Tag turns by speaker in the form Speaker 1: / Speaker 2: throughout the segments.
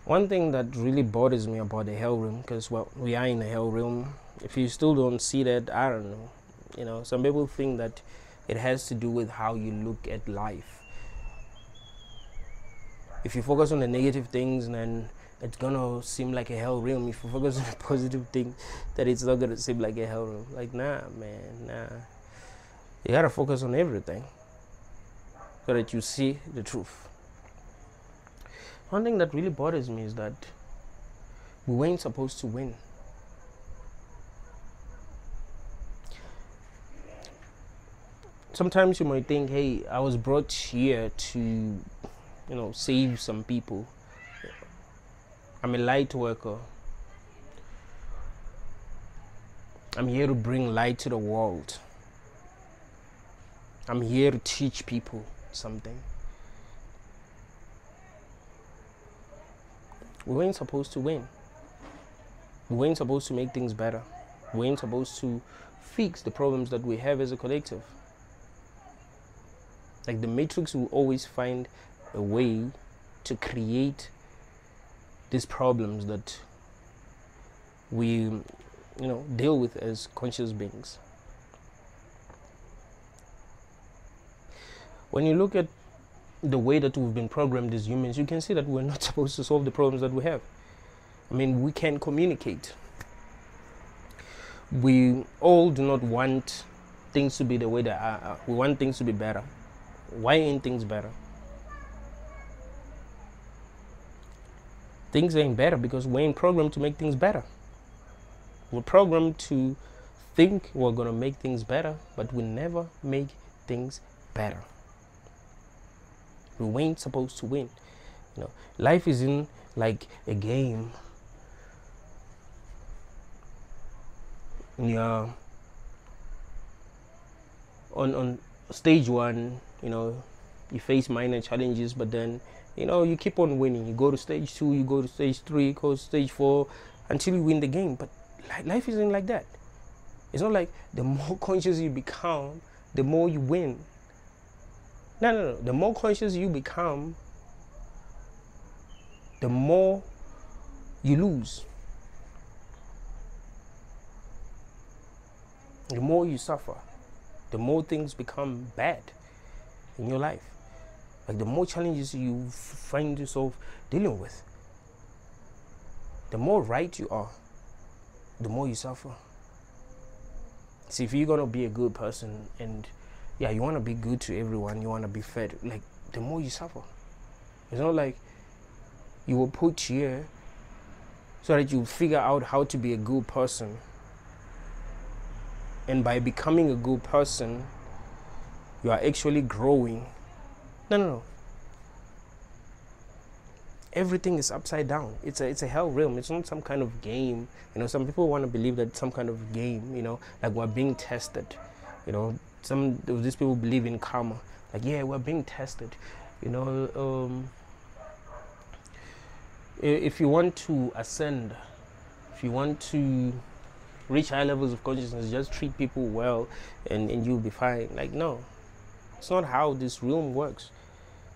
Speaker 1: One thing that really bothers me about the hell room, because well, we are in the hell room. If you still don't see that, I don't know. Some people think that it has to do with how you look at life. If you focus on the negative things, then it's gonna seem like a hell room. If you focus on the positive things, that it's not gonna seem like a hell room. Like, nah, man, nah. You gotta focus on everything so that you see the truth. One thing that really bothers me is that we weren't supposed to win. Sometimes you might think, hey, I was brought here to, save some people. I'm a light worker. I'm here to bring light to the world. I'm here to teach people something. We weren't supposed to win. We weren't supposed to make things better. We weren't supposed to fix the problems that we have as a collective. Like the Matrix will always find a way to create these problems that we, deal with as conscious beings. When you look at the way that we've been programmed as humans, you can see that we're not supposed to solve the problems that we have. I mean, we can communicate. We all do not want things to be the way they are. We want things to be better. Why ain't things better? Things ain't better because we ain't programmed to make things better. We're programmed to think we're going to make things better, but we never make things better. We ain't supposed to win. Life isn't like a game. Yeah. On stage one, you face minor challenges, but then, you keep on winning. You go to stage 2, you go to stage 3, you go to stage 4, until you win the game. But life isn't like that. It's not like the more conscious you become, the more you win. No. The more conscious you become, the more you lose. The more you suffer, the more things become bad in your life. Like the more challenges you find yourself dealing with, the more right you are, the more you suffer. See, if you're gonna be a good person and you want to be good to everyone, you want to be fair, like the more you suffer. It's not like you were put here so that you figure out how to be a good person, and by becoming a good person you are actually growing. No. Everything is upside down. It's a hell realm. It's not some kind of game. Some people want to believe that it's some kind of game, like we're being tested. Some of these people believe in karma. Like, yeah, we're being tested. If you want to ascend, if you want to reach high levels of consciousness, just treat people well and you'll be fine. Like, no. It's not how this room works.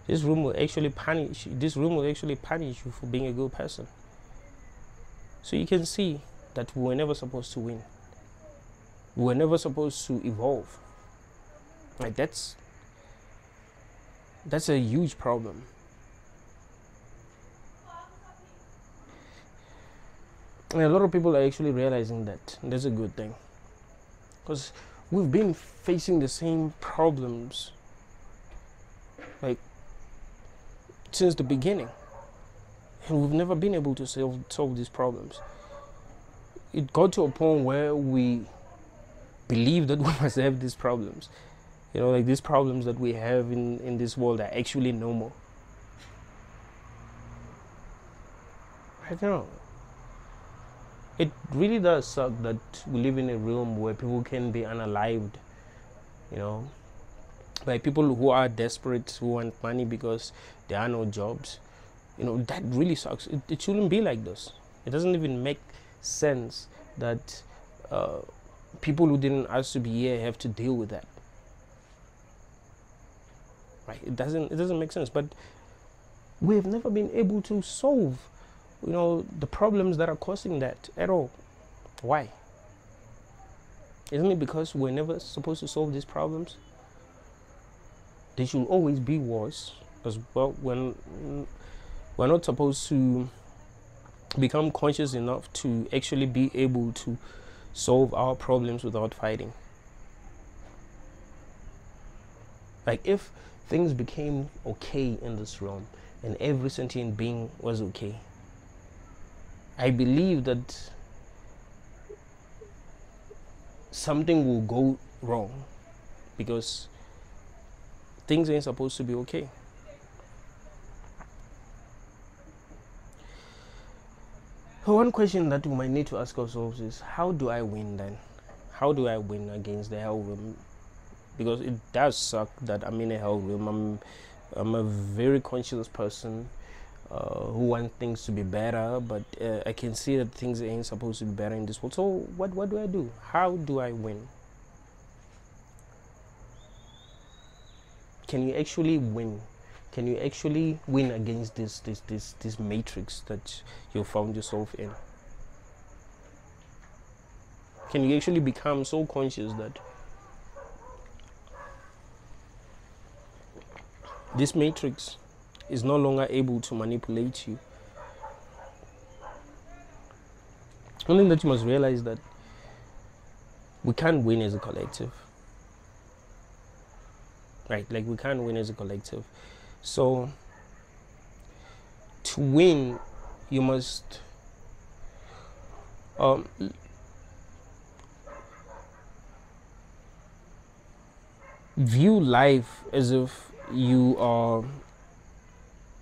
Speaker 1: This room will actually punish you for being a good person. So you can see that we were never supposed to win. We were never supposed to evolve. Like that's a huge problem. And a lot of people are actually realizing that. That's a good thing. Because we've been facing the same problems like since the beginning. And we've never been able to solve these problems. It got to a point where we believe that we must have these problems. Like these problems that we have in this world are actually normal. I don't know. It really does suck that we live in a realm where people can be unalived, by people who are desperate, who want money because there are no jobs. That really sucks. It shouldn't be like this. It doesn't even make sense that people who didn't ask to be here have to deal with that. Right? It doesn't make sense. But we've never been able to solve the problems that are causing that at all. Why? Isn't it because we're never supposed to solve these problems? They should always be wars, because when we're not supposed to become conscious enough to actually be able to solve our problems without fighting. Like, if things became okay in this realm and every sentient being was okay, I believe that something will go wrong, because things ain't supposed to be okay. So one question that we might need to ask ourselves is, how do I win then? How do I win against the hell realm? Because it does suck that I'm in a hell realm. I'm a very conscious person who wants things to be better, but I can see that things ain't supposed to be better in this world. So what do I do? How do I win? Can you actually win? Can you actually win against this matrix that you found yourself in? Can you actually become so conscious that this matrix is no longer able to manipulate you? One thing that you must realize, that we can't win as a collective. Right? Like, we can't win as a collective. So to win, you must view life as if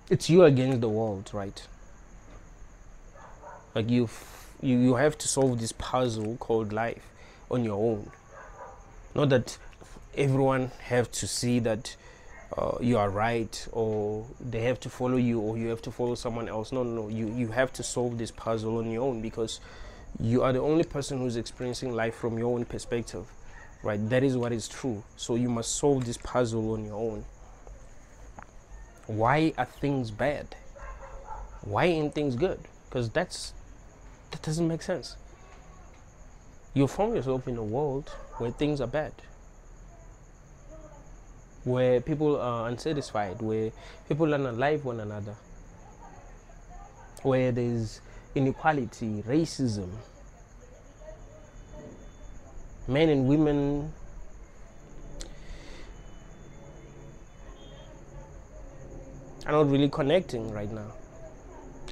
Speaker 1: it's you against the world, right? Like, you have to solve this puzzle called life on your own. Not that everyone have to see that you are right, or they have to follow you, or you have to follow someone else. No. You have to solve this puzzle on your own, because you are the only person who's experiencing life from your own perspective, right? That is what is true. So you must solve this puzzle on your own. Why are things bad? Why ain't things good? Because that doesn't make sense. You found yourself in a world where things are bad, where people are unsatisfied, where people unalive one another, where there's inequality, racism, men and women are not really connecting right now.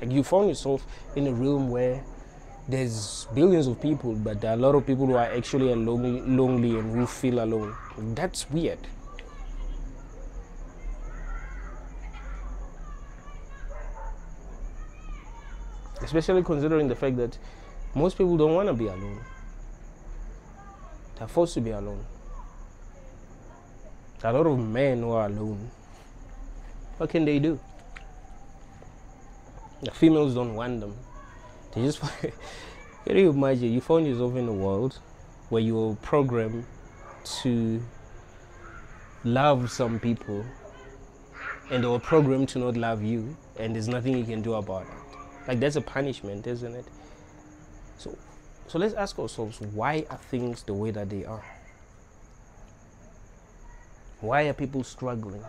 Speaker 1: Like, you found yourself in a room where there's billions of people, but there are a lot of people who are actually lonely and who feel alone. That's weird. Especially considering the fact that most people don't want to be alone. They're forced to be alone. There are a lot of men who are alone. What can they do? The females don't want them. They just can you imagine, you found yourself in a world where you were programmed to love some people, and they were programmed to not love you, and there's nothing you can do about it. Like, that's a punishment, isn't it? So let's ask ourselves, why are things the way that they are? Why are people struggling?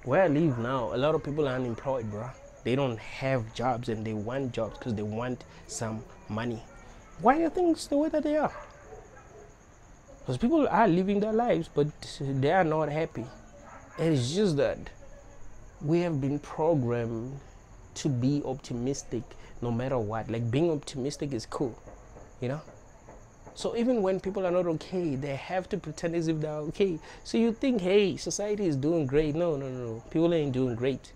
Speaker 1: Where I live now, a lot of people are unemployed, bro. They don't have jobs, and they want jobs because they want some money. Why are things the way that they are? Because people are living their lives, but they are not happy. It's just that we have been programmed to be optimistic no matter what. Like, being optimistic is cool, you know? So even when people are not okay, they have to pretend as if they're okay. So you think, hey, society is doing great. No. People ain't doing great.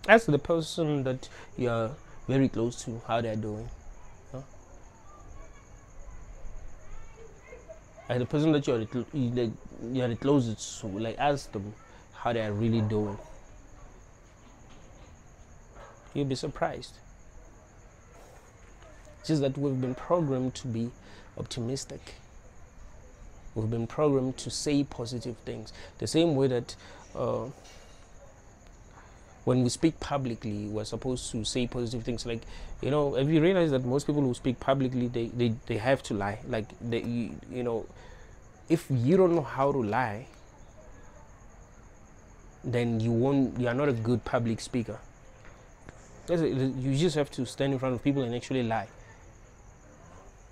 Speaker 1: Ask the person that you're very close to how they're doing. Huh? Like, the person that you're the closest to, like, ask them how they're really doing. You'll be surprised. Just that we've been programmed to be optimistic. We've been programmed to say positive things. The same way that when we speak publicly, we're supposed to say positive things. Like, have you realized that most people who speak publicly, they have to lie? Like, if you don't know how to lie, then you are not a good public speaker. You just have to stand in front of people and actually lie.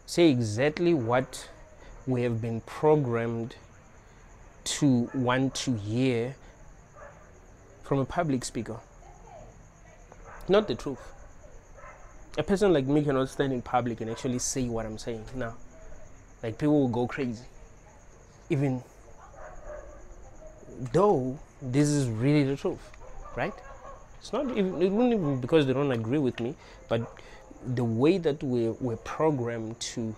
Speaker 1: Say exactly what we have been programmed to want to hear from a public speaker. Not the truth. A person like me cannot stand in public and actually say what I'm saying now. Like, people will go crazy. Even though this is really the truth, right? It's not even, it wouldn't even because they don't agree with me, but the way that we're programmed to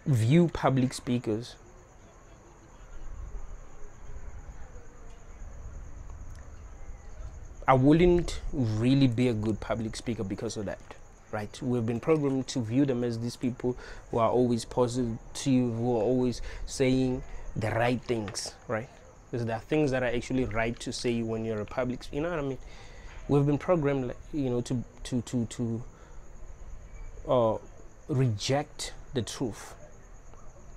Speaker 1: view public speakers, I wouldn't really be a good public speaker because of that, right? We've been programmed to view them as these people who are always positive, who are always saying the right things, right? Because there are things that are actually right to say when you're a public, you know what I mean? We've been programmed, to reject the truth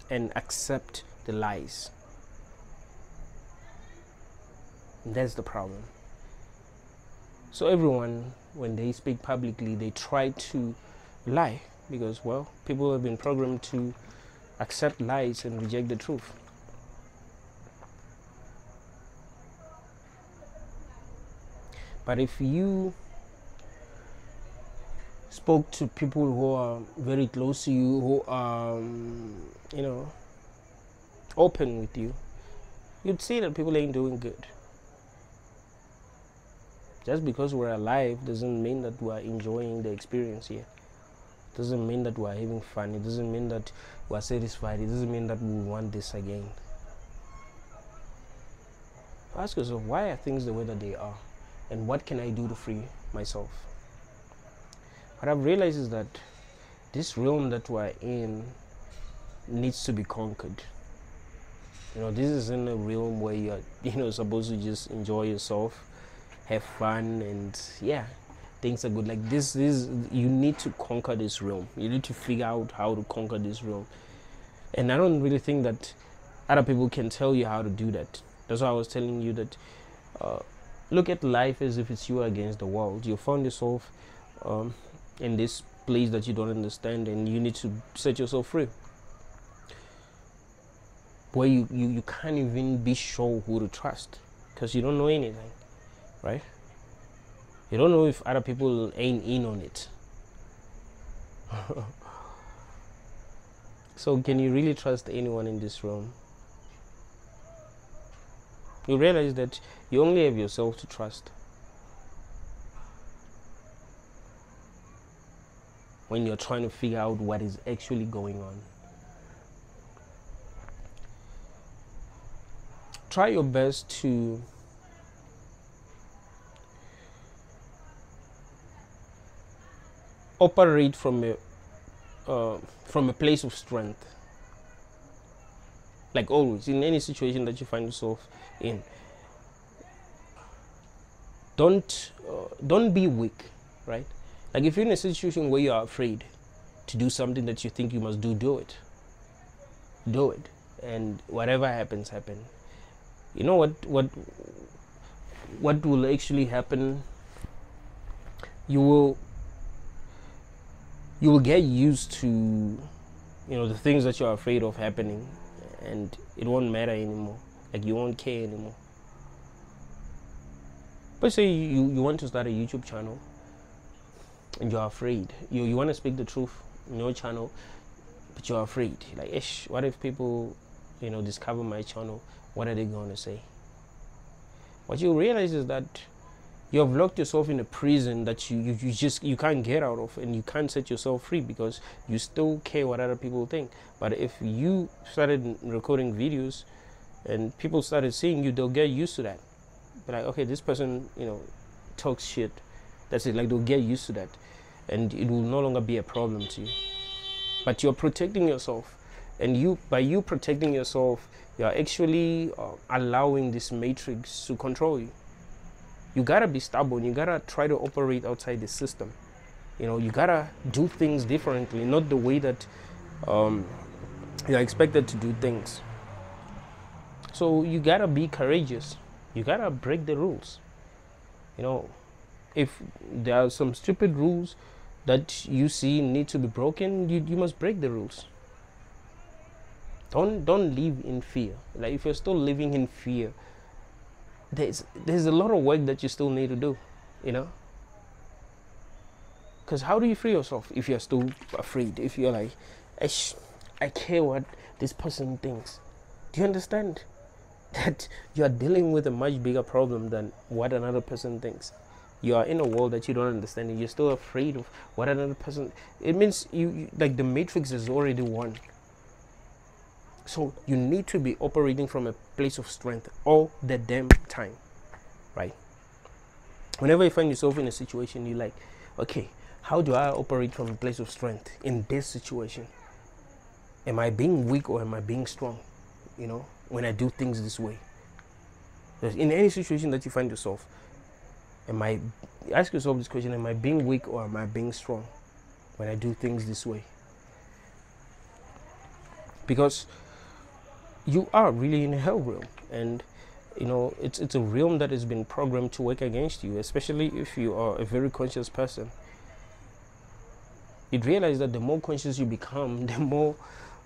Speaker 1: and accept the lies. And that's the problem. So everyone, when they speak publicly, they try to lie because, well, people have been programmed to accept lies and reject the truth. But if you spoke to people who are very close to you, who are, open with you, you'd see that people ain't doing good. Just because we're alive doesn't mean that we're enjoying the experience here. It doesn't mean that we're having fun. It doesn't mean that we're satisfied. It doesn't mean that we want this again. Ask yourself, why are things the way that they are? And what can I do to free myself? What I've realized is that this realm that we're in needs to be conquered. This isn't a realm where you're, supposed to just enjoy yourself, have fun, and things are good. Like, this is, you need to conquer this realm. You need to figure out how to conquer this realm. And I don't really think that other people can tell you how to do that. That's why I was telling you that look at life as if it's you against the world. You found yourself in this place that you don't understand, and you need to set yourself free, where you can't even be sure who to trust because you don't know anything, right? You don't know if other people ain't in on it. So can you really trust anyone in this room? You realize that you only have yourself to trust. When you're trying to figure out what is actually going on. Try your best to operate from a place of strength. Like always, in any situation that you find yourself in, don't be weak, right? Like, if you're in a situation where you are afraid to do something that you think you must do, do it, and whatever happens, happen. You know what will actually happen? You will get used to the things that you're afraid of happening, and it won't matter anymore. Like, you won't care anymore. But say you want to start a YouTube channel and you're afraid. You want to speak the truth in your channel, but you're afraid. Like, what if people discover my channel? What are they going to say? What you realize is that you have locked yourself in a prison that you can't get out of, and you can't set yourself free because you still care what other people think. But if you started recording videos and people started seeing you, they'll get used to that. But like, okay, this person talks shit. That's it. Like, they'll get used to that, and it will no longer be a problem to you. But you're protecting yourself And you, by you protecting yourself, you're actually allowing this matrix to control you. You gotta be stubborn. You gotta try to operate outside the system. You gotta do things differently, not the way that you're expected to do things. So you gotta be courageous. You gotta break the rules. If there are some stupid rules that you see need to be broken, you must break the rules. Don't live in fear. Like, if you're still living in fear, there's a lot of work that you still need to do, because how do you free yourself if you're still afraid? If you're like, I care what this person thinks. Do you understand that you are dealing with a much bigger problem than what another person thinks? You are in a world that you don't understand, and you're still afraid of what another person. It means you like, the matrix is already won. So you need to be operating from a place of strength all the damn time, right? Whenever you find yourself in a situation, you're like, okay, how do I operate from a place of strength in this situation? Am I being weak or am I being strong? When I do things this way. In any situation that you find yourself, ask yourself this question: am I being weak or am I being strong when I do things this way? Because you are really in a hell realm, and it's a realm that has been programmed to work against you, especially if you are a very conscious person. You'd realize that the more conscious you become, the more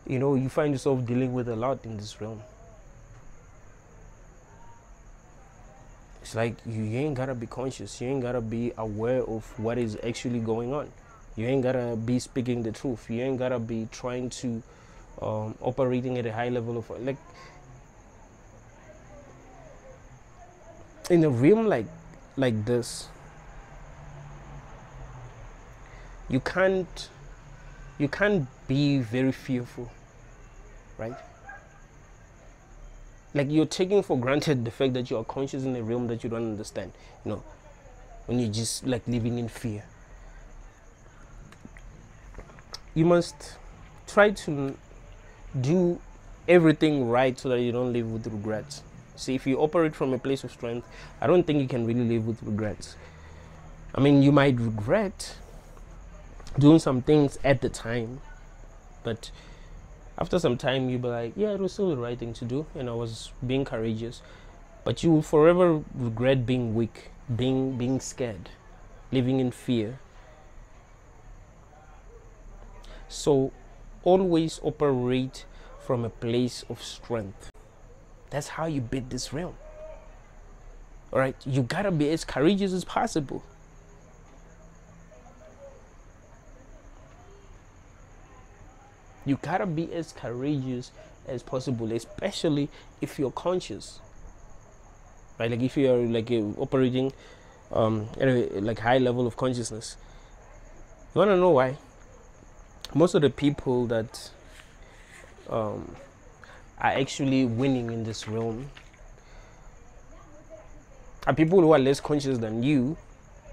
Speaker 1: you find yourself dealing with a lot in this realm. It's like you ain't gotta be conscious, you ain't gotta be aware of what is actually going on, you ain't gotta be speaking the truth, you ain't gotta be trying to operating at a high level of, like, in a realm like this, you can't be very fearful, right? Like, you're taking for granted the fact that you are conscious in a realm that you don't understand, when you're just like living in fear. You must try to do everything right so that you don't live with regrets. See, if you operate from a place of strength, I don't think you can really live with regrets. I mean, you might regret doing some things at the time, but after some time you'll be like, yeah, it was still the right thing to do, and I was being courageous. But you will forever regret being weak, being scared, living in fear. So always operate from a place of strength. That's how you beat this realm. All right, you gotta be as courageous as possible. You gotta be as courageous as possible, especially if you're conscious, right? Like, if you're like operating at a like high level of consciousness. You wanna know why? Most of the people that are actually winning in this realm are people who are less conscious than you,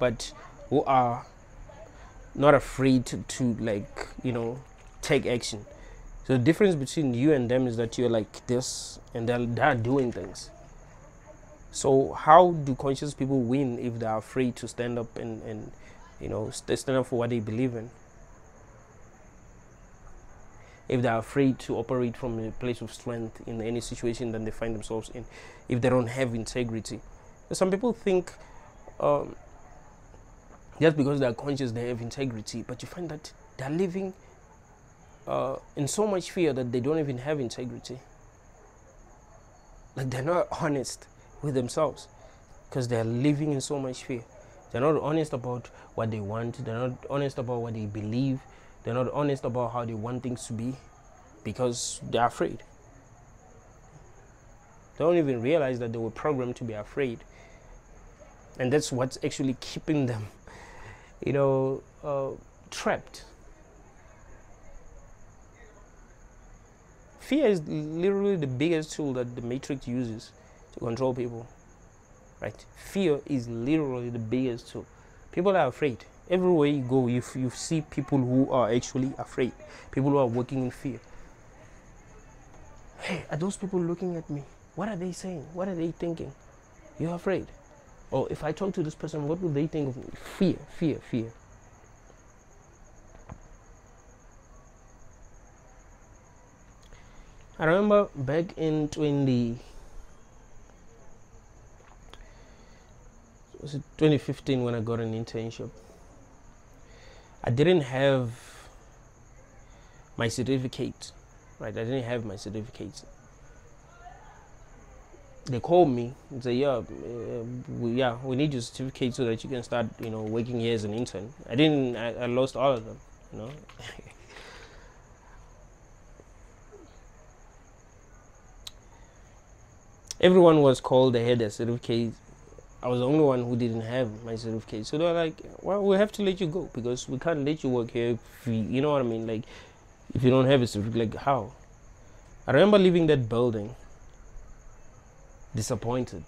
Speaker 1: but who are not afraid to like, take action. So the difference between you and them is that you're like this and they're doing things. So how do conscious people win if they're afraid to stand up and stand up for what they believe in? If they're afraid to operate from a place of strength in any situation that they find themselves in, if they don't have integrity. Some people think just because they're conscious they have integrity, but you find that they're living in so much fear that they don't even have integrity. Like, they're not honest with themselves because they're living in so much fear. They're not honest about what they want. They're not honest about what they believe. They're not honest about how they want things to be because they're afraid. They don't even realize that they were programmed to be afraid. And that's what's actually keeping them, trapped. Fear is literally the biggest tool that the Matrix uses to control people, right? Fear is literally the biggest tool. People are afraid. Everywhere you go, you see people who are actually afraid, people who are working in fear. Hey, are those people looking at me? What are they saying? What are they thinking? You're afraid. Or if I talk to this person, what will they think of me? Fear, fear, fear. I remember back in 2015 when I got an internship. I didn't have my certificate, right? I didn't have my certificate. They called me and say, we need your certificate so that you can start, working here as an intern. I lost all of them. Everyone was called, they had their certificate. I was the only one who didn't have my certificate. So they're like, well, we have to let you go because we can't let you work here if you know what I mean? Like, if you don't have a certificate, like how? I remember leaving that building disappointed.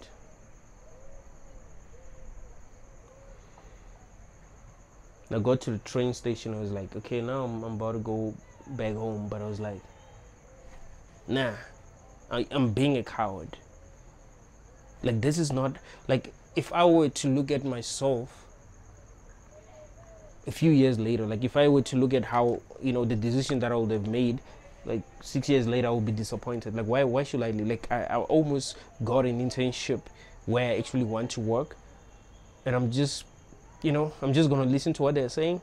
Speaker 1: I got to the train station. I was like, okay, now I'm about to go back home. But I was like, nah, I'm being a coward. Like, this is not, like, if I were to look at myself a few years later, like if I were to look at how, the decision that I would have made, like 6 years later, I would be disappointed. Like, why should I leave? Like, I almost got an internship where I actually want to work. And I'm just going to listen to what they're saying.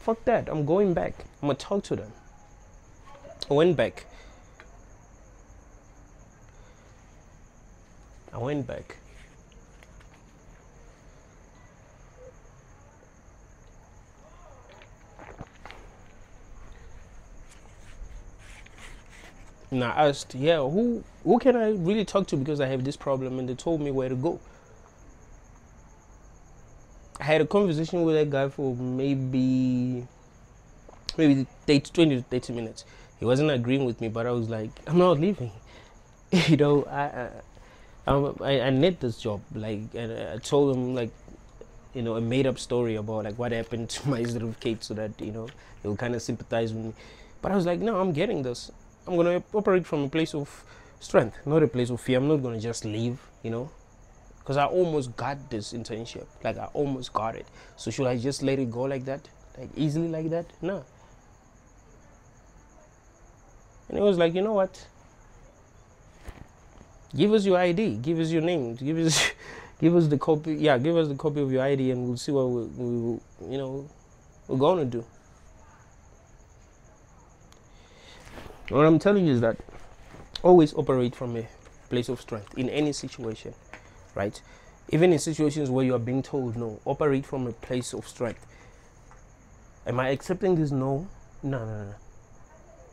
Speaker 1: Fuck that. I'm going back. I'm going to talk to them. I went back. And I asked, who can I really talk to because I have this problem? And they told me where to go. I had a conversation with that guy for maybe 20 to 30 minutes. He wasn't agreeing with me, but I was like, I'm not leaving. I need this job. Like, and I told him, like, a made-up story about like what happened to my certificate so that he'll kind of sympathize with me. But I was like, no, I'm getting this. I'm gonna operate from a place of strength, not a place of fear. I'm not gonna just leave, because I almost got this internship. Like, I almost got it. So should I just let it go like that, like easily like that? No. And it was like, you know what? Give us your ID. Give us your name. Give us the copy. Yeah, give us the copy of your ID, and we'll see what we're gonna do. What I'm telling you is that always operate from a place of strength in any situation, right? Even in situations where you are being told no, operate from a place of strength. Am I accepting this no? No.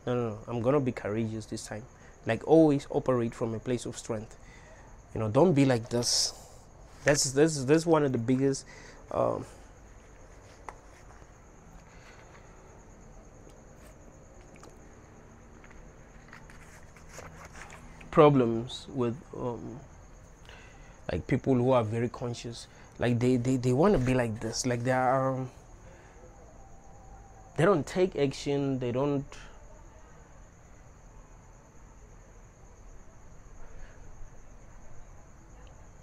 Speaker 1: I'm gonna be courageous this time. Like, always operate from a place of strength. Don't be like this. That's one of the biggest problems with like people who are very conscious. Like, they want to be like this. Like, they don't take action. They don't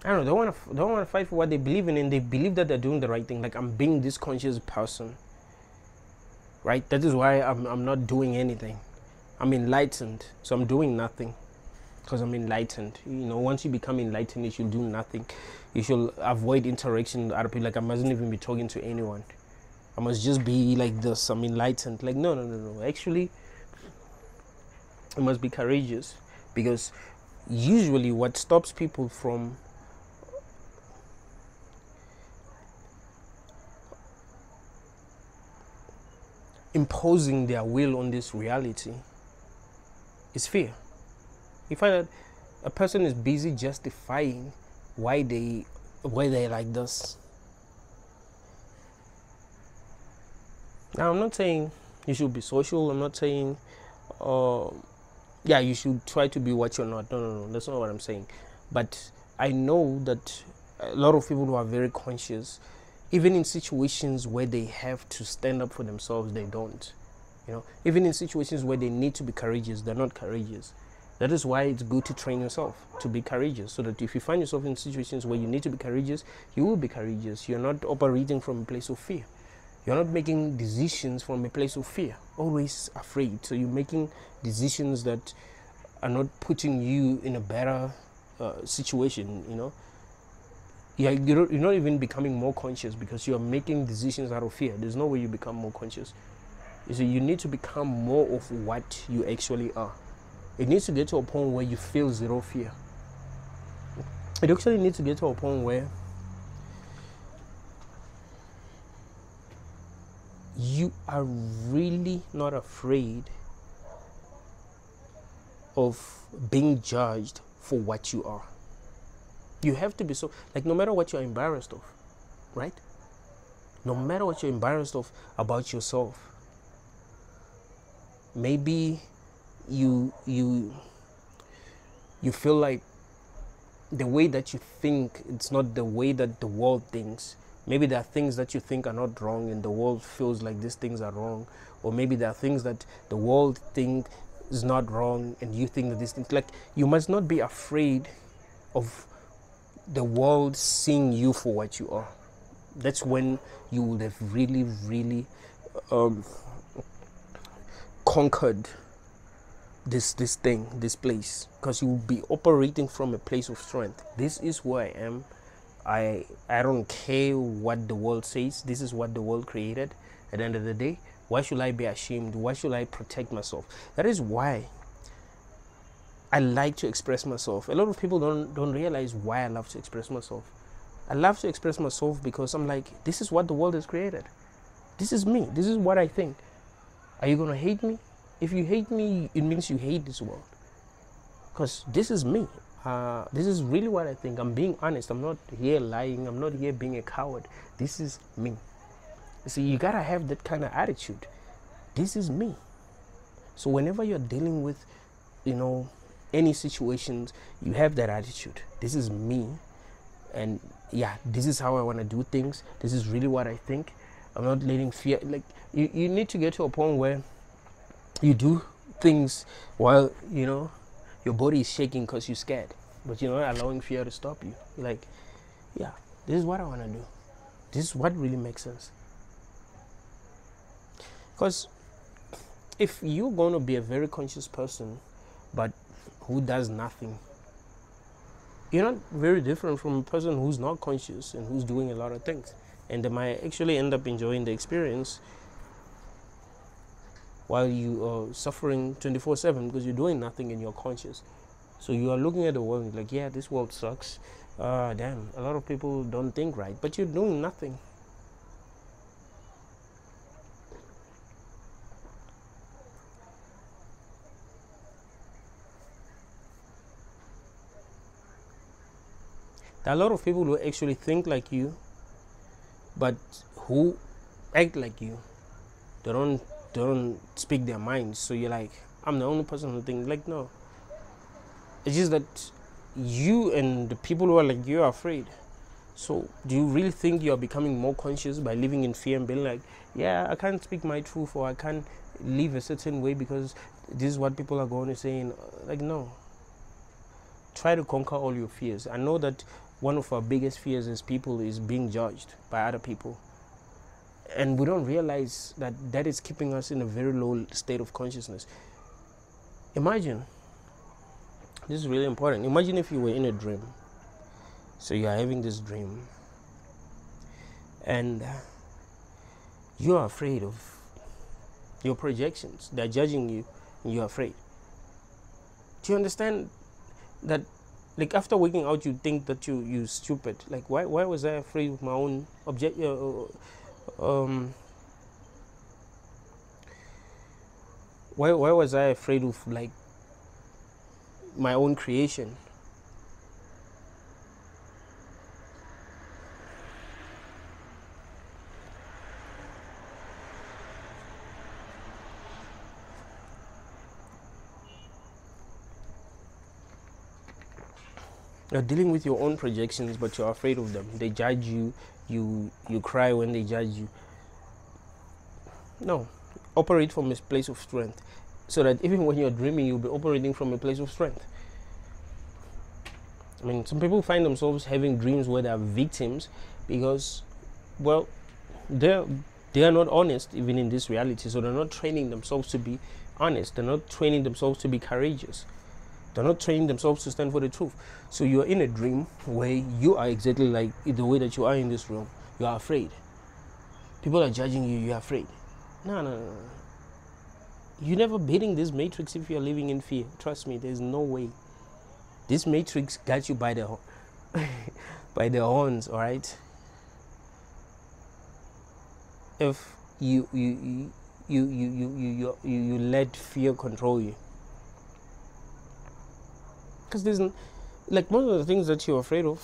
Speaker 1: they don't want to fight for what they believe in, and they believe that they're doing the right thing. Like, I'm being this conscious person, right? That is why I'm not doing anything. I'm enlightened, so I'm doing nothing because I'm enlightened. Once you become enlightened, you should do nothing. You should avoid interaction with other people. Like, I mustn't even be talking to anyone. I must just be like this. I'm enlightened. Like, no. Actually, you must be courageous, because usually what stops people from imposing their will on this reality is fear. You find that a person is busy justifying why they're like this. Now, I'm not saying you should be social. I'm not saying you should try to be what you're not. No, that's not what I'm saying. But I know that a lot of people who are very conscious, even in situations where they have to stand up for themselves, they don't. Even in situations where they need to be courageous, they're not courageous. That is why it's good to train yourself to be courageous, so that if you find yourself in situations where you need to be courageous, you will be courageous. You're not operating from a place of fear. You're not making decisions from a place of fear, always afraid. So you're making decisions that are not putting you in a better situation, you know. Yeah, you're not even becoming more conscious because you're making decisions out of fear. There's no way you become more conscious. You see, you need to become more of what you actually are. It needs to get to a point where you feel zero fear. It actually needs to get to a point where you are really not afraid of being judged for what you are. You have to be so, like, no matter what you're embarrassed of, right? No matter what you're embarrassed of about yourself, maybe you feel like the way that you think, it's not the way that the world thinks. Maybe there are things that you think are not wrong and the world feels like these things are wrong. Or maybe there are things that the world think is not wrong and you think that these things, like, you must not be afraid of the world seeing you for what you are. That's when you would have really, really conquered this place, because you will be operating from a place of strength. This is who I am. I don't care what the world says. This is what the world created. At the end of the day, why should I be ashamed? Why should I protect myself? That is why I like to express myself. A lot of people don't realize why I love to express myself. I love to express myself because I'm like, this is what the world has created. This is me. This is what I think. Are you gonna hate me? If you hate me, it means you hate this world. Because this is me. This is really what I think. I'm being honest. I'm not here lying. I'm not here being a coward. This is me. See, you gotta have that kind of attitude. This is me. So whenever you're dealing with, you know, any situations, you have that attitude. This is me, and yeah, this is how I want to do things. This is really what I think. I'm not letting fear, like, you need to get to a point where you do things while, you know, your body is shaking because you're scared, but you're not allowing fear to stop you. You're like, yeah, this is what I want to do. This is what really makes sense. Because if you're going to be a very conscious person but who does nothing, you're not very different from a person who's not conscious and who's doing a lot of things, and they might actually end up enjoying the experience while you are suffering 24/7 because you're doing nothing and you're conscious. So you are looking at the world and like, yeah, this world sucks. Damn, a lot of people don't think right, but you're doing nothing. There are a lot of people who actually think like you, but who act like you. They don't speak their minds. So you're like, I'm the only person who thinks. Like, no. It's just that you and the people who are like you are afraid. So do you really think you are becoming more conscious by living in fear and being like, yeah, I can't speak my truth, or I can't live a certain way because this is what people are going to say? Like, no. Try to conquer all your fears. I know that one of our biggest fears as people is being judged by other people. And we don't realize that that is keeping us in a very low state of consciousness. Imagine, this is really important. Imagine if you were in a dream. So you are having this dream and you are afraid of your projections. They're judging you and you're afraid. Do you understand that? Like, after waking out, you think that you're stupid. Like, why was I afraid of my own why was I afraid of, like, my own creation? You're dealing with your own projections, but you're afraid of them. They judge you. You cry when they judge you. No. Operate from a place of strength. so that even when you're dreaming, you'll be operating from a place of strength. I mean, some people find themselves having dreams where they are victims because, well, they're they are not honest even in this reality. So they're not training themselves to be honest. They're not training themselves to be courageous. They're not training themselves to stand for the truth. So you're in a dream where you are exactly like the way that you are in this room. You are afraid. People are judging you. You're afraid. No. You're never beating this matrix if you're living in fear. Trust me, there's no way. This matrix got you by the by the horns, all right? If you let fear control you, because there's like most of the things that you're afraid of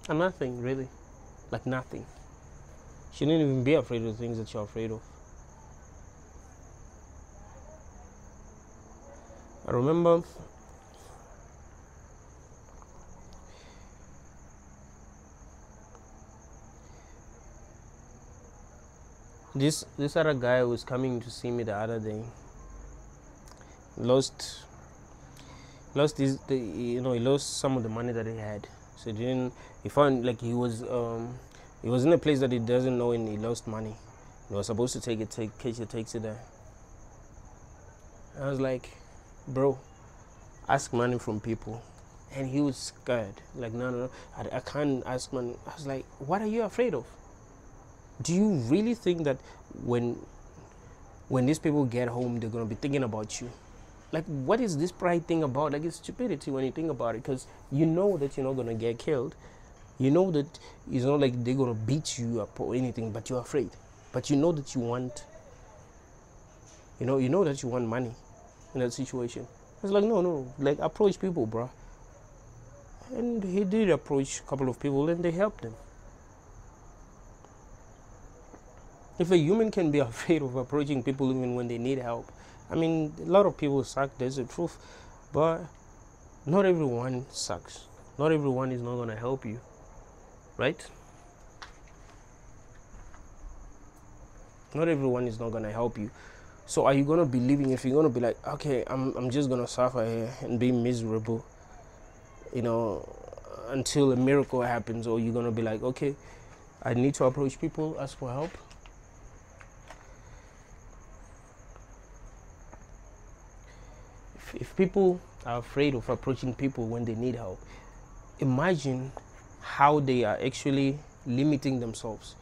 Speaker 1: are nothing really, like nothing. You shouldn't even be afraid of the things that you're afraid of. I remember this other guy who was coming to see me the other day lost his he lost some of the money that he had. So he found like he was in a place that he doesn't know, and he lost money. He was supposed to catch a taxi there. I was like, bro, ask money from people. And he was scared. Like, no, I can't ask money. I was like, what are you afraid of? Do you really think that when these people get home, they're going to be thinking about you? Like, what is this pride thing about? Like, it's stupidity when you think about it, because you know that you're not going to get killed. You know that it's not like they're going to beat you up or anything, but you're afraid. But you know that you want, you know that you want money in that situation. It's like, no, like, approach people, bro. And he did approach a couple of people, and they helped him. If a human can be afraid of approaching people even when they need help, I mean, a lot of people suck, there's the truth, but not everyone sucks. Not everyone is not going to help you, right? Not everyone is not going to help you. So are you going to be living, if you're going to be like, okay, I'm just going to suffer here and be miserable, until a miracle happens, or you're going to be like, okay, I need to approach people, ask for help? If people are afraid of approaching people when they need help, imagine how they are actually limiting themselves.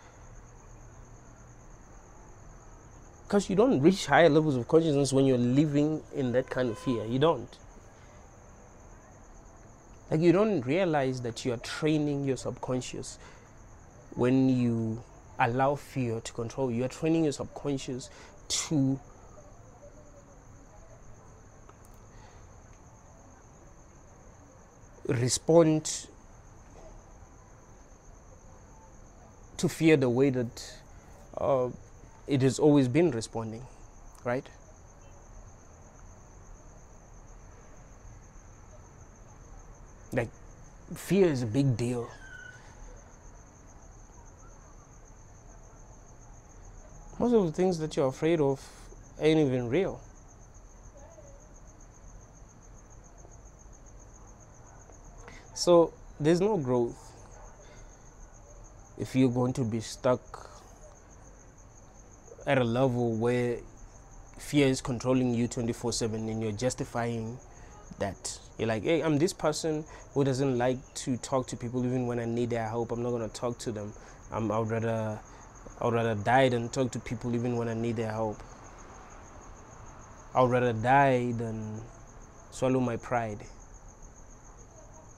Speaker 1: Because you don't reach higher levels of consciousness when you're living in that kind of fear. You don't. Like, you don't realize that you're training your subconscious when you allow fear to control you. You're training your subconscious to respond to fear the way that it has always been responding, right? Like, fear is a big deal. Most of the things that you're afraid of ain't even real. So there's no growth if you're going to be stuck at a level where fear is controlling you 24/7, and you're justifying that. You're like, hey, I'm this person who doesn't like to talk to people even when I need their help. I'm not going to talk to them. I would rather die than talk to people even when I need their help. I would rather die than swallow my pride.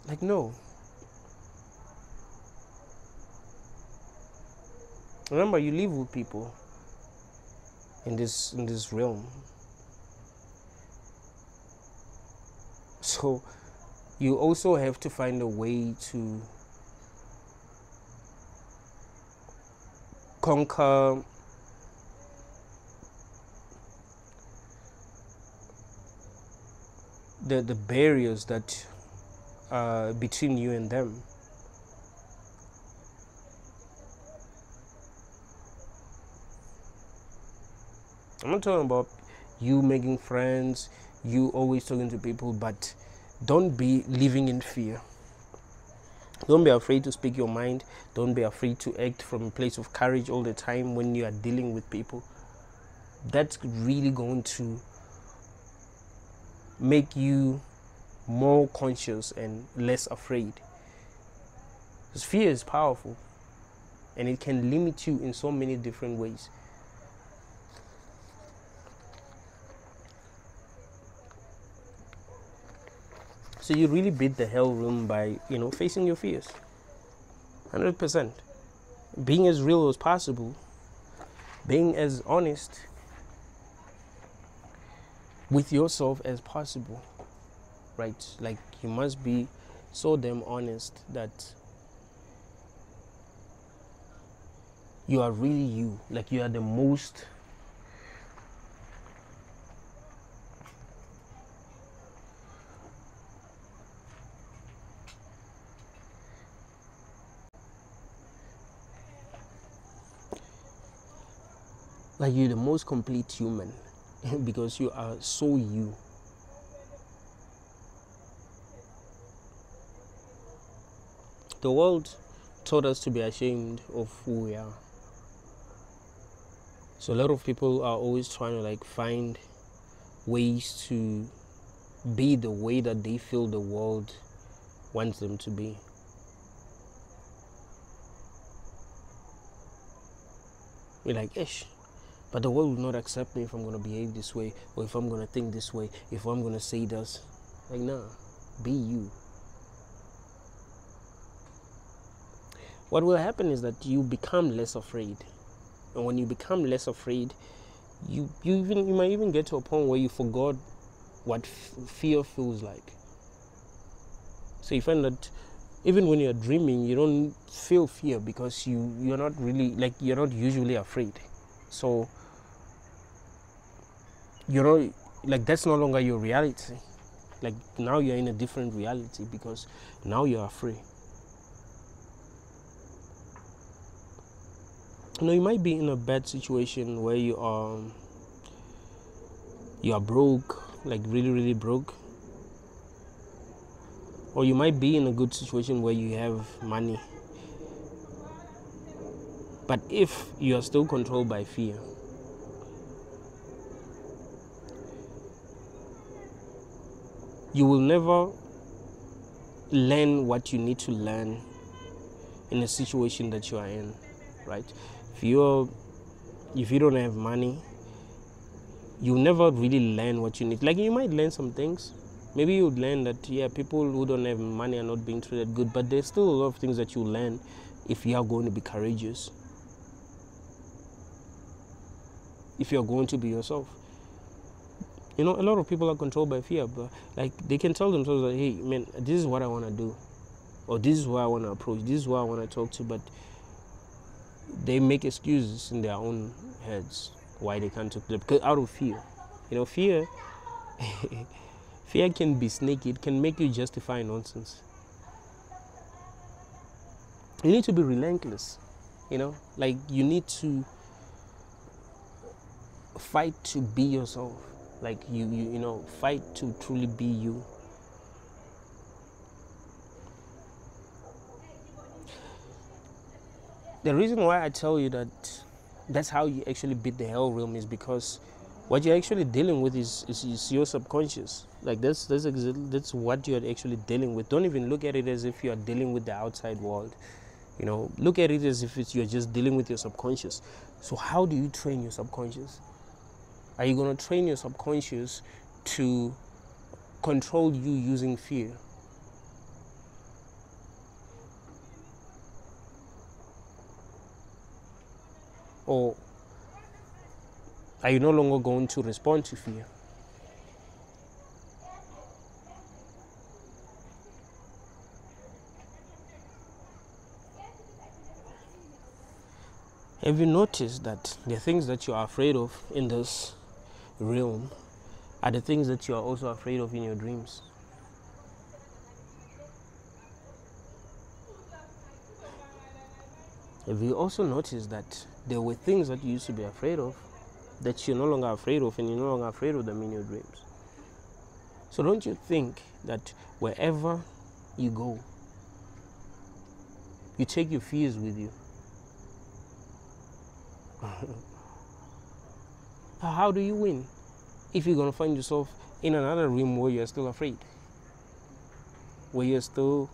Speaker 1: Like, no. Remember, you live with people in this realm. So you also have to find a way to conquer the barriers that are between you and them. I'm not talking about you making friends, you always talking to people, but don't be living in fear. Don't be afraid to speak your mind. Don't be afraid to act from a place of courage all the time when you are dealing with people. That's really going to make you more conscious and less afraid. Because fear is powerful and it can limit you in so many different ways. So you really beat the hell room by, facing your fears. 100%. Being as real as possible. Being as honest with yourself as possible. Right? Like, you must be so damn honest that you are really you. Like, you are the most you're the most complete human because you are so you. The world taught us to be ashamed of who we are. So a lot of people are always trying to find ways to be the way that they feel the world wants them to be. We're like, ish, but the world will not accept me if I'm going to behave this way, or if I'm going to think this way, if I'm going to say this. Like, nah, be you. What will happen is that you become less afraid. And when you become less afraid, you might even get to a point where you forgot what fear feels like. So you find that even when you're dreaming, you don't feel fear because you're not really, you're not usually afraid. So that's no longer your reality. Like, now you're in a different reality because now you're afraid. You might be in a bad situation where you are broke, like really, really broke. Or you might be in a good situation where you have money. But if you are still controlled by fear, you will never learn what you need to learn in a situation that you are in, right? If you don't have money, you never really learn what you need. Like, you might learn some things. Maybe you would learn that, people who don't have money are not being treated good, but there's still a lot of things that you learn if you are going to be courageous. If you're going to be yourself. A lot of people are controlled by fear, but they can tell themselves that, hey, man, this is what I want to do, or this is who I want to approach, this is who I want to talk to, but they make excuses in their own heads why they can't talk to them, because out of fear. Fear fear can be sneaky. It can make you justify nonsense. You need to be relentless. You need to fight to be yourself. Fight to truly be you. The reason why I tell you that that's how you actually beat the hell realm is because what you're actually dealing with is your subconscious. That's what you're actually dealing with. Don't even look at it as if you're dealing with the outside world. Look at it as if you're just dealing with your subconscious. So how do you train your subconscious? Are you going to train your subconscious to control you using fear? Or are you no longer going to respond to fear? Have you noticed that the things that you are afraid of in this realm are the things that you are also afraid of in your dreams? Have you also noticed that there were things that you used to be afraid of that you're no longer afraid of, and you're no longer afraid of them in your dreams. So don't you think that wherever you go, you take your fears with you? How do you win if you're going to find yourself in another room where you're still afraid, where you're still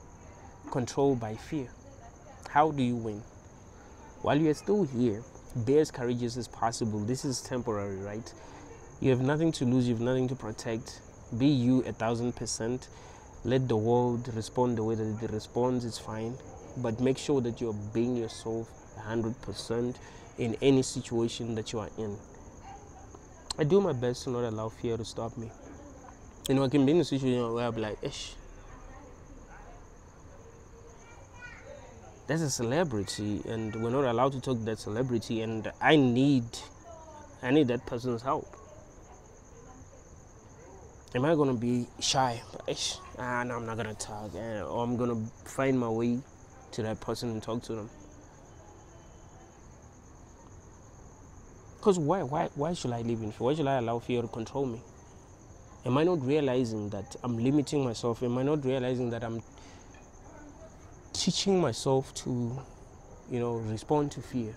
Speaker 1: controlled by fear? How do you win? While you're still here, be as courageous as possible. This is temporary, right? You have nothing to lose, you have nothing to protect. Be you 1,000%. Let the world respond the way that it responds, it's fine. But make sure that you're being yourself 100% in any situation that you are in. I do my best to not allow fear to stop me. You know, I can be in a situation where I'll be like, ish, that's a celebrity, and we're not allowed to talk to that celebrity, and I need that person's help. Am I gonna be shy? No, I'm not gonna talk, or I'm gonna find my way to that person and talk to them. Because why should I live in fear? Why should I allow fear to control me? Am I not realizing that I'm limiting myself? Am I not realizing that I'm teaching myself to, respond to fear?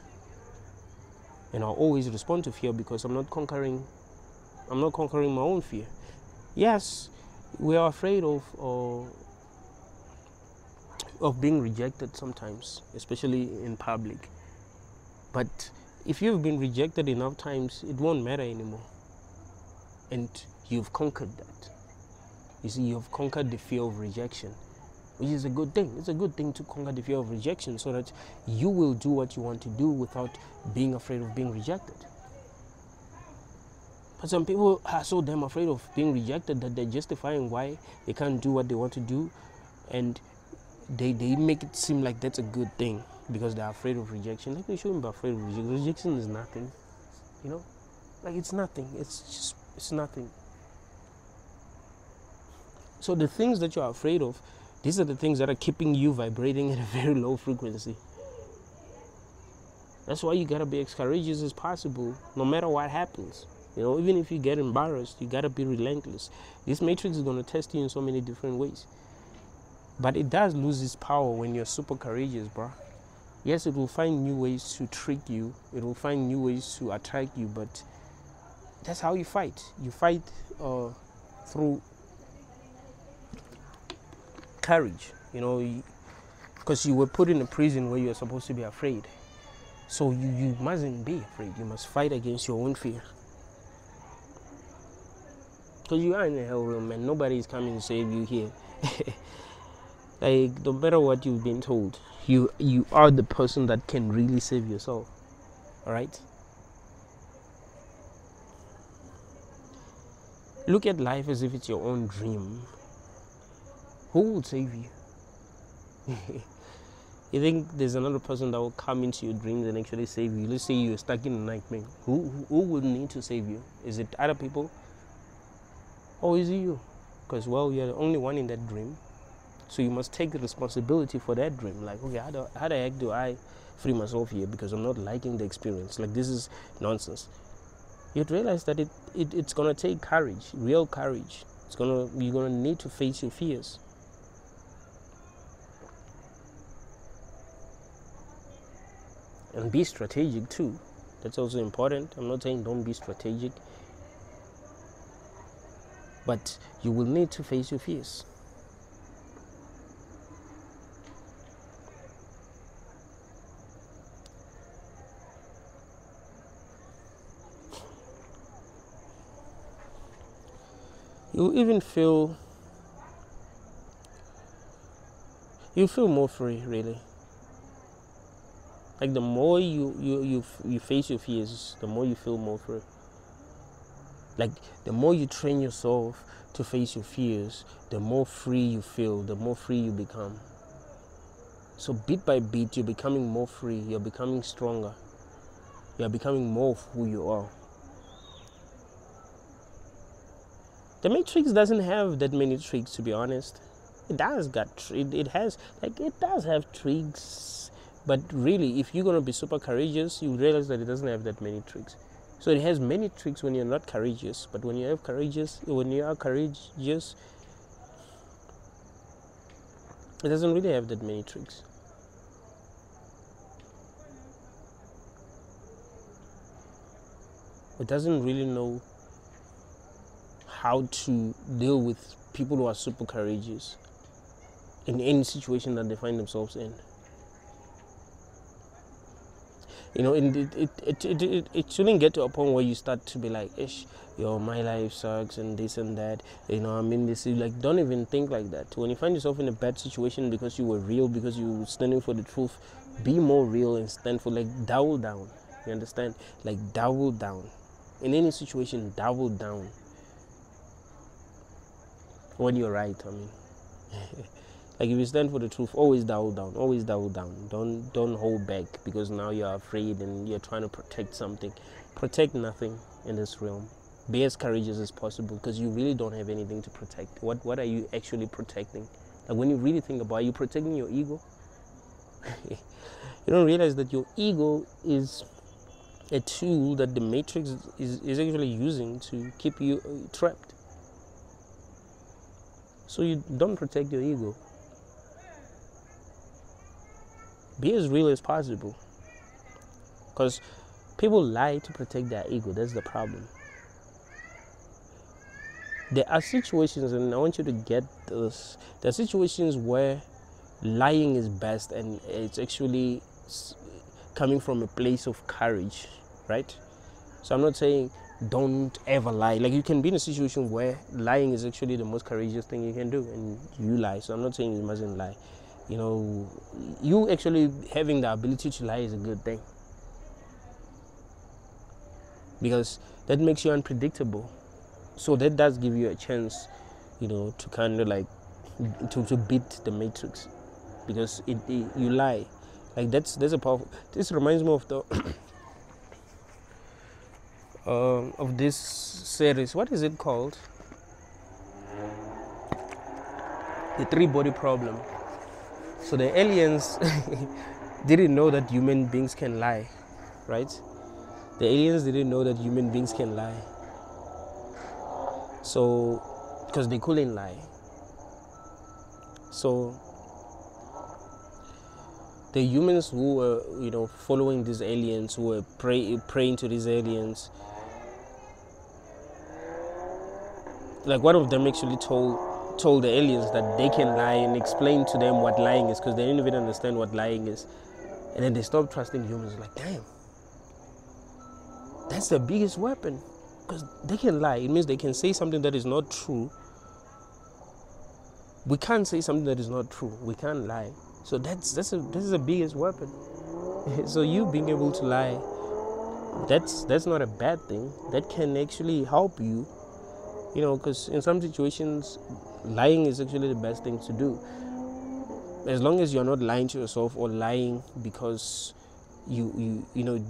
Speaker 1: And I'll always respond to fear because I'm not conquering my own fear. Yes, we are afraid of being rejected sometimes, especially in public. But if you've been rejected enough times, it won't matter anymore. And you've conquered that. You see, you've conquered the fear of rejection, which is a good thing. It's a good thing to conquer the fear of rejection so that you will do what you want to do without being afraid of being rejected. But some people are so damn afraid of being rejected that they're justifying why they can't do what they want to do, and they make it seem like that's a good thing because they're afraid of rejection. Like, they shouldn't be afraid of rejection. Rejection is nothing, like it's nothing. It's nothing. So the things that you're afraid of, these are the things that are keeping you vibrating at a very low frequency. That's why you gotta be as courageous as possible, no matter what happens. Even if you get embarrassed, you gotta be relentless. This matrix is gonna test you in so many different ways. But it does lose its power when you're super courageous, bro. Yes, it will find new ways to trick you. It will find new ways to attract you, but that's how you fight. You fight through courage, because you were put in a prison where you're supposed to be afraid. So you mustn't be afraid. You must fight against your own fear. Because you are in a hell room and nobody is coming to save you here. Like, no matter what you've been told, you are the person that can really save yourself. Alright? Look at life as if it's your own dream. Who will save you? You think there's another person that will come into your dreams and actually save you? Let's say you're stuck in a nightmare. Who will need to save you? Is it other people? Or is it you? Because, you're the only one in that dream. So you must take the responsibility for that dream. Like, okay, how the heck do I free myself here because I'm not liking the experience? Like, this is nonsense. You'd realize that it's going to take courage, real courage. You're going to need to face your fears. And be strategic too. That's also important. I'm not saying don't be strategic. But you will need to face your fears. You'll even feel more free, really. Like, the more you face your fears, the more you feel more free. Like, the more you train yourself to face your fears, the more free you feel, the more free you become. So bit by bit, you're becoming more free, you're becoming stronger, you're becoming more of who you are. The Matrix doesn't have that many tricks, to be honest. It does have tricks, but really, if you're gonna be super courageous, you realize that it doesn't have that many tricks. So it has many tricks when you're not courageous, but when you are courageous, it doesn't really have that many tricks. It doesn't really know how to deal with people who are super courageous in any situation that they find themselves in. It shouldn't get to a point where you start to be like, ish, my life sucks and this and that. This is like, don't even think like that. When you find yourself in a bad situation because you were real, because you were standing for the truth, be more real and stand for, like, double down. You understand? Like, double down. In any situation, double down. When you're right, Like, if you stand for the truth, always double down. Always double down. Don't hold back because now you're afraid and you're trying to protect something. Protect nothing in this realm. Be as courageous as possible because you really don't have anything to protect. What are you actually protecting? Like, when you really think about it, are you protecting your ego? You don't realize that your ego is a tool that the Matrix is actually using to keep you trapped. So you don't protect your ego. Be as real as possible. Because people lie to protect their ego. That's the problem. There are situations, and I want you to get this, there are situations where lying is best and it's actually coming from a place of courage, right? So I'm not saying don't ever lie. Like, you can be in a situation where lying is actually the most courageous thing you can do and you lie. So I'm not saying you mustn't lie. You actually having the ability to lie is a good thing because that makes you unpredictable. So that does give you a chance, to kind of like to beat the Matrix because you lie. Like, that's a powerful. This reminds me of the of this series. What is it called? The Three-Body Problem. So the aliens didn't know that human beings can lie, right? The aliens didn't know that human beings can lie. So, because they couldn't lie. So the humans who were, following these aliens, who were praying to these aliens, like, one of them actually told the aliens that they can lie and explain to them what lying is because they didn't even understand what lying is. And then they stopped trusting humans. Like, damn, that's the biggest weapon because they can lie. It means they can say something that is not true. We can't say something that is not true. We can't lie. So this is the biggest weapon. So you being able to lie, that's not a bad thing. That can actually help you, because in some situations, lying is actually the best thing to do. As long as you're not lying to yourself or lying because you you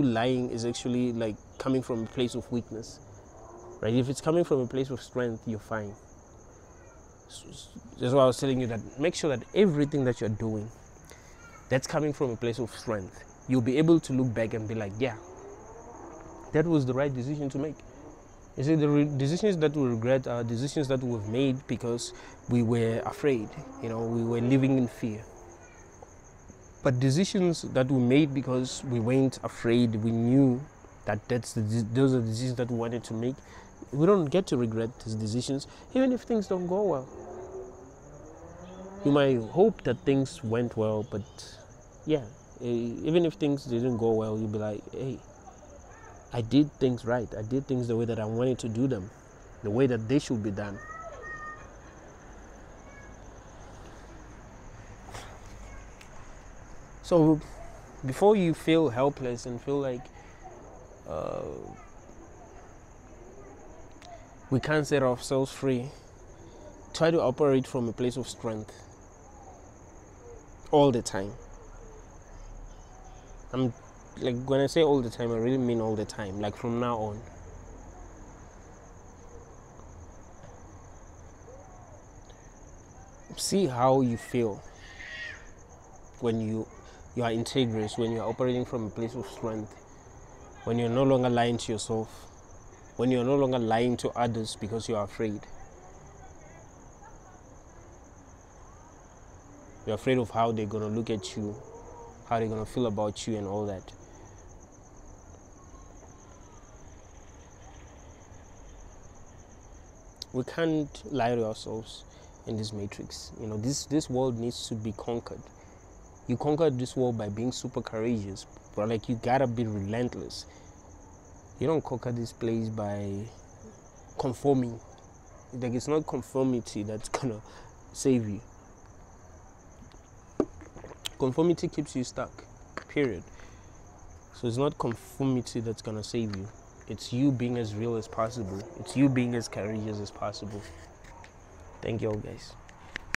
Speaker 1: lying is actually like coming from a place of weakness, right? If it's coming from a place of strength, you're fine. That's why I was telling you that make sure that everything that you're doing, that's coming from a place of strength. You'll be able to look back and be like, yeah, that was the right decision to make. You see, the decisions that we regret are decisions that we've made because we were afraid, we were living in fear. But decisions that we made because we weren't afraid, we knew that those are the decisions that we wanted to make, we don't get to regret these decisions, even if things don't go well. You might hope that things went well, but yeah, even if things didn't go well, you'll be like, hey, I did things right. I did things the way that I wanted to do them, the way that they should be done. So before you feel helpless and feel like we can't set ourselves free, try to operate from a place of strength all the time. I'm like, when I say all the time, I really mean all the time, like from now on. See how you feel when you are integrous, when you are operating from a place of strength. when you're no longer lying to yourself, when you're no longer lying to others because you're afraid. You're afraid of how they're going to look at you, how they're going to feel about you and all that. We can't lie to ourselves in this matrix. You know, this world needs to be conquered. You conquer this world by being super courageous, but like you gotta be relentless. You don't conquer this place by conforming. Like it's not conformity that's gonna save you. Conformity keeps you stuck, period. So it's not conformity that's gonna save you. It's you being as real as possible. It's you being as courageous as possible. Thank you all, guys.